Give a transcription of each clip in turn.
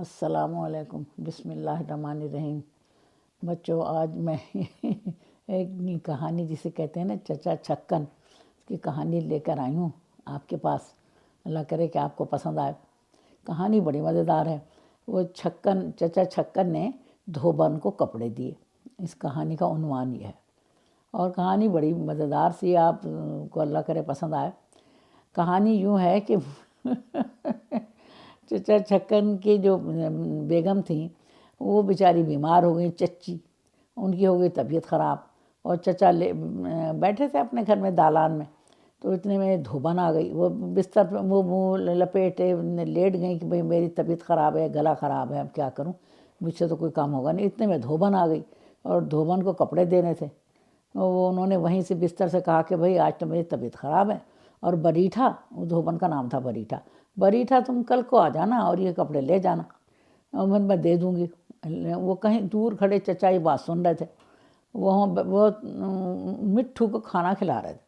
السلام علیکم، بسم اللہ الرحمن الرحیم۔ بچوں، آج میں ایک کہانی جسے کہتے ہیں نا چچا چھکن کی کہانی لے کر آئی ہوں آپ کے پاس۔ اللہ کرے کہ آپ کو پسند آئے۔ کہانی بڑی مزیدار ہے۔ وہ چچا چھکن نے دھوبن کو کپڑے دیے، اس کہانی کا عنوان یہ ہے، اور کہانی بڑی مزیدار سی، آپ کو اللہ کرے پسند آئے۔ کہانی یوں ہے کہ چچا چھکن کی جو بیگم تھیں وہ بیچاری بیمار ہو گئی، چچی ان کی ہو گئی طبیعت خراب، اور چچا بیٹھے تھے اپنے گھر میں دالان میں، تو اتنے میں دھوبن آ گئی۔ وہ بستر پہ منہ لپیٹے لیٹ گئیں کہ بھئی میری طبیعت خراب ہے، گلا خراب ہے، اب کیا کروں، مجھ سے تو کوئی کام ہوگا نہیں۔ اتنے میں دھوبن آ گئی اور دھوبن کو کپڑے دینے تھے۔ وہ انہوں نے وہیں سے بستر سے کہا کہ بھئی آج تو میری طبیعت خراب ہے، اور بریٹھا، وہ دھوبن کا نام تھا بریٹھا، تم کل کو آ جانا اور یہ کپڑے لے جانا، اور میں دے دوں گی۔ وہ کہیں دور کھڑے چچا یہ بات سن رہے تھے، وہ مٹھو کو کھانا کھلا رہے تھے،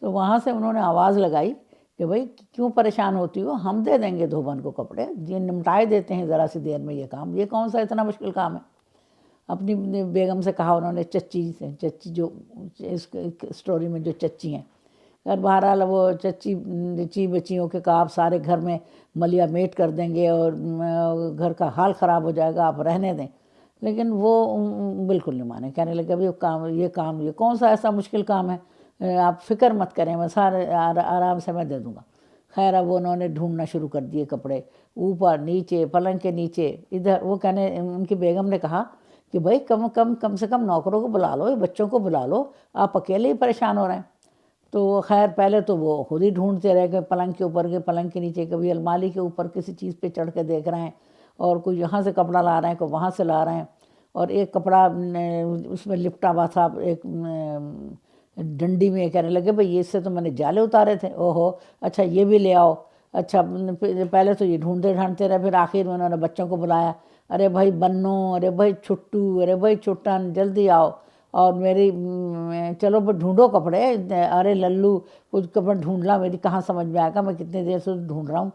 تو وہاں سے انہوں نے آواز لگائی کہ بھئی کیوں پریشان ہوتی ہو، ہم دے دیں گے دھوبن کو کپڑے، یہ نمٹائے دیتے ہیں ذرا سی دیر میں یہ کام، یہ کون سا اتنا مشکل کام ہے۔ اپنی بیگم سے کہا انہوں نے، چچی جو اس سٹوری میں جو چچی ہیں، اور بہرحال وہ چچی بچیوں کے کہا آپ سارے گھر میں ملیا میٹ کر دیں گے اور گھر کا حال خراب ہو جائے گا، آپ رہنے دیں۔ لیکن وہ بالکل نہیں مانے، کہنے لگے ابھی یہ کون سا ایسا مشکل کام ہے، آپ فکر مت کریں، میں سارے آرام سے میں دے دوں گا۔ خیر اب انہوں نے ڈھونڈنا شروع کر دیے کپڑے، اوپر نیچے، پلنگ کے نیچے، ادھر۔ وہ ان کی بیگم نے کہا کہ بھئی کم سے کم نوکروں کو بلا لو، بچوں کو بلا لو، آپ اکیلے ہی پریشان ہو رہے ہیں۔ تو خیر پہلے تو وہ خود ہی ڈھونڈتے رہ گئے، پلنگ کے اوپر گئے، پلنگ کے نیچے، کبھی الماری کے اوپر کسی چیز پہ چڑھ کے دیکھ رہے ہیں، اور کوئی یہاں سے کپڑا لا رہے ہیں، کوئی وہاں سے لا رہے ہیں، اور ایک کپڑا اس میں لپٹا ہوا تھا ایک ڈنڈی میں، کہنے لگے بھئی اس سے تو میں نے جالے اتارے تھے، اوہو اچھا یہ بھی لے آؤ۔ اچھا پہلے تو یہ ڈھونڈتے رہے، پھر آخر میں انہوں نے بچوں کو بلایا، ارے بھائی بنو، ارے بھائی چھٹو، ارے بھائی چھٹن، جلدی آؤ، اور میری چلو ڈھونڈو کپڑے، ارے للو کچھ کپڑے ڈھونڈنا، میری کہاں سمجھ میں آئے گا، میں کتنی دیر سے ڈھونڈ رہا ہوں۔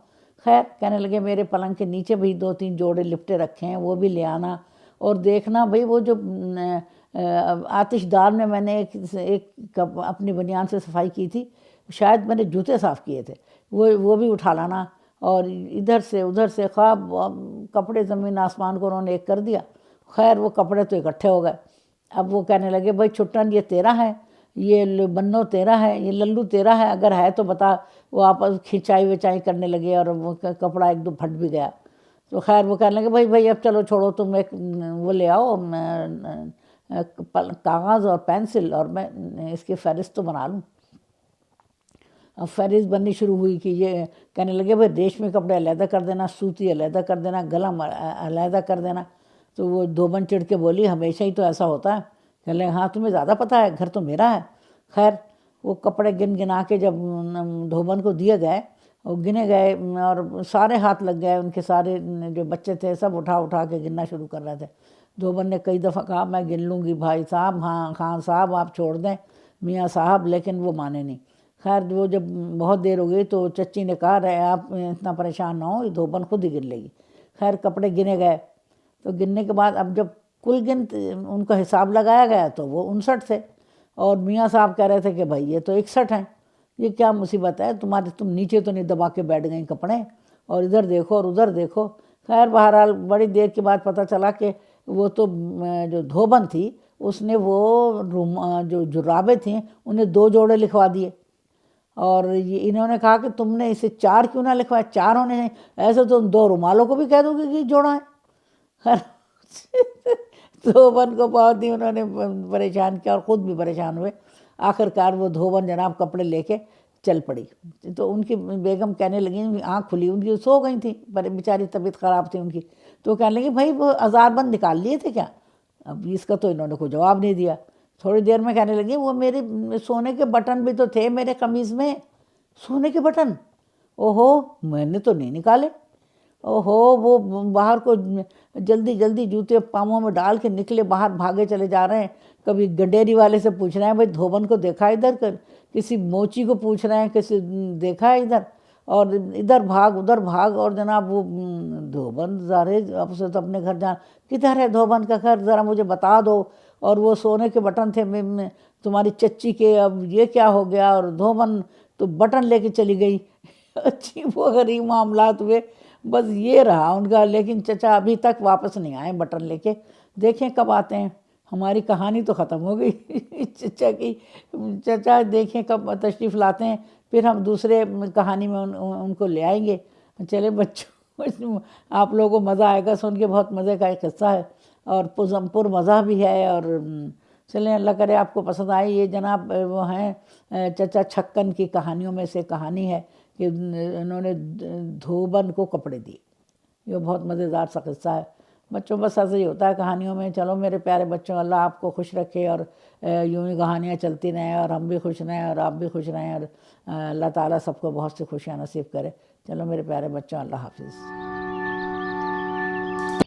خیر کہنے لگے میرے پلنگ کے نیچے بھی 2-3 جوڑے لپٹے رکھے ہیں، وہ بھی لے آنا، اور دیکھنا بھئی وہ جو آتش دار میں نے ایک اپنی بنیان سے صفائی کی تھی، شاید میں نے جوتے صاف کیے تھے، وہ بھی اٹھا لانا، اور ادھر سے ادھر سے خواب کپڑے زمین آسمان کو انہوں نے ایک کر دیا۔ خیر وہ کپڑے تو اکٹھے ہو گئے۔ اب وہ کہنے لگے بھئی چھٹن یہ تیرا ہے، یہ بنو تیرا ہے، یہ للو تیرا ہے، اگر ہے تو بتا۔ وہ آپس کھنچائی وچائی کرنے لگے، اور وہ کپڑا ایک دو پھٹ بھی گیا۔ تو خیر وہ کہنے لگے بھئی اب چلو چھوڑو، تم ایک وہ لے آؤ کاغذ اور پینسل، اور میں اس کی فہرست تو بنا لوں۔ اب فہرست بننی شروع ہوئی کہ یہ کہنے لگے بھئی ریشمی کپڑے علیحدہ کر دینا، سوتی علیحدہ کر دینا، گلم علیحدہ کر دینا۔ تو وہ دھوبن چڑھ کے بولی ہمیشہ ہی تو ایسا ہوتا ہے۔ کہنے لگے ہاں تمہیں زیادہ پتہ ہے، گھر تو میرا ہے۔ خیر وہ کپڑے گنا کے جب دھوبن کو دیے گئے، وہ گنے گئے، اور سارے ہاتھ لگ گئے، ان کے سارے جو بچے تھے سب اٹھا کے گننا شروع کر رہے تھے۔ دھوبن نے کئی دفعہ کہا میں گن لوں گی بھائی صاحب، ہاں خان صاحب آپ چھوڑ دیں میاں صاحب، لیکن وہ مانے نہیں۔ خیر وہ جب بہت دیر ہو گئی تو چچی نے کہا رہے آپ اتنا پریشان نہ ہو، یہ دھوبن خود ہی گن لے گی۔ خیر کپڑے گنے گئے، تو گننے کے بعد اب جب کل ان کا حساب لگایا گیا تو وہ 59 تھے، اور میاں صاحب کہہ رہے تھے کہ بھائی یہ تو 61 ہیں، یہ کیا مصیبت ہے تم نیچے تو نہیں دبا کے بیٹھ گئیں کپڑے، اور ادھر دیکھو اور ادھر دیکھو۔ خیر بہرحال بڑی دیر کے بعد پتہ چلا کہ وہ تو جو دھوبن تھی اس نے وہ جو جرابیں تھیں انہیں 2 جوڑے لکھوا دیے، اور انہوں نے کہا کہ تم نے اسے 4 کیوں نہ لکھوائے، 4 ہونے ہیں، ایسے تو 2 رومالوں کو بھی کہہ دو گے کہ جوڑا ہے۔ دھوبن کو بہت ہی انہوں نے پریشان کیا، اور خود بھی پریشان ہوئے۔ آخرکار وہ دھوبن جناب کپڑے لے کے چل پڑی۔ تو ان کی بیگم کہنے لگی، آنکھ کھلی ان کی، سو گئی تھیں، بیچاری طبیعت خراب تھی ان کی، تو کہنے لگی بھائی وہ ہزار بند نکال لیے تھے کیا؟ اب اس کا تو انہوں نے کوئی جواب نہیں دیا۔ تھوڑی دیر میں کہنے لگی وہ میرے سونے کے بٹن بھی تو تھے میرے قمیض میں، سونے کے بٹن، اوہو میں نے تو نہیں نکالے۔ اوہو وہ باہر کو جلدی جوتے پاؤں میں ڈال کے نکلے، باہر بھاگے چلے جا رہے ہیں۔ کبھی گڈیری والے سے پوچھ رہے ہیں بھائی دھوبن کو دیکھا ادھر، کسی موچی کو پوچھ رہے ہیں کسی دیکھا ہے ادھر، اور ادھر بھاگ ادھر بھاگ، اور جناب وہ دھوبن ظاہر ہے اب سے تو اپنے گھر جان، کدھر ہے دھوبن کا گھر، ذرا مجھے بتا دو۔ اور وہ سونے کے بٹن تھے تمہاری چچی کے، اب یہ کیا ہو گیا، اور دھوبن تو بٹن لے کے چلی گئی۔ عجیب و غریب معاملات ہوئے، بس یہ رہا ان کا۔ لیکن چچا ابھی تک واپس نہیں آئے بٹن لے کے، دیکھیں کب آتے ہیں۔ ہماری کہانی تو ختم ہو گئی چچا کی، چچا دیکھیں کب تشریف لاتے ہیں، پھر ہم دوسرے کہانی میں ان کو لے آئیں گے۔ چلے بچوں، آپ لوگوں کو مزہ آئے گا سن کے، بہت مزے کا ایک قصہ ہے اور پر مزہ بھی ہے۔ اور چلیں اللہ کرے آپ کو پسند آئے۔ یہ جناب وہ ہیں چچا چھکن کی کہانیوں میں سے کہانی ہے کہ انہوں نے دھوبن کو کپڑے دیے۔ یہ بہت مزیدار سا قصہ ہے بچوں، بس ایسے ہی ہوتا ہے کہانیوں میں۔ چلو میرے پیارے بچوں، اللہ آپ کو خوش رکھے اور یوں ہی کہانیاں چلتی رہیں، اور ہم بھی خوش رہیں اور آپ بھی خوش رہیں، اور اللہ تعالیٰ سب کو بہت سی خوشیاں نصیب کرے۔ چلو میرے پیارے بچوں، اللہ حافظ۔